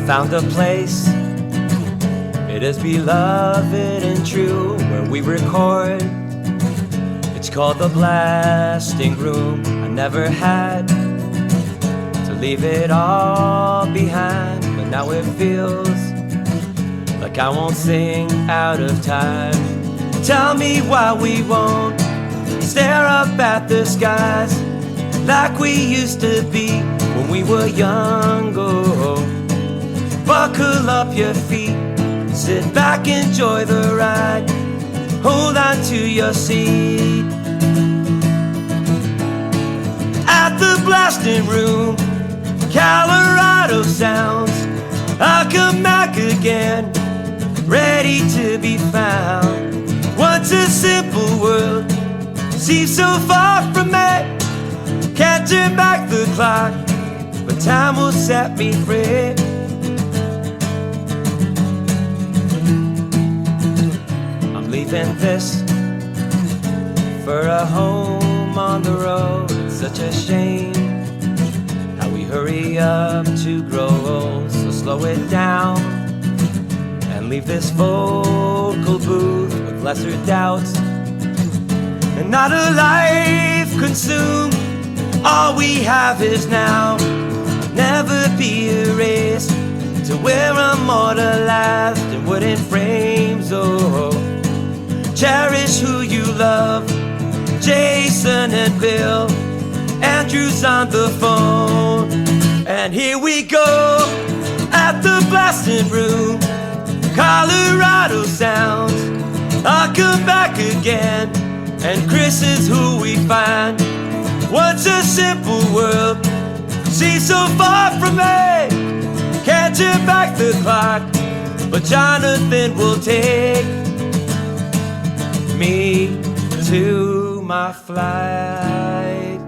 found a place, it is beloved and true, where we record. It's called the blasting room. I never had to leave it all behind, but now it feels like I won't sing out of time. Tell me why we won't stare up at the skies like we used to be when we were young. Oh, buckle up your feet, sit back, enjoy the ride, hold on to your seat. At the blasting room, Colorado sounds, I'll come back again, ready to be found. Once a simple world seems so far from me, can't turn back the clock, but time will set me free. I'm leaving this for a home on the road. It's such a shame how we hurry up to grow old. So slow it down and leave this vocal booth with lesser doubts and not a life consumed. All we have is now, never be erased, to where I'm immortalized in wooden frames. Oh, cherish who you love, Jason and Bill, Andrew's on the phone. And here we go, at the blasting room, Colorado sounds, I'll come back again, and Chris is who we find. Once a simple world seems so far from me, can't turn back the clock, but Jonathan will take me to my flight.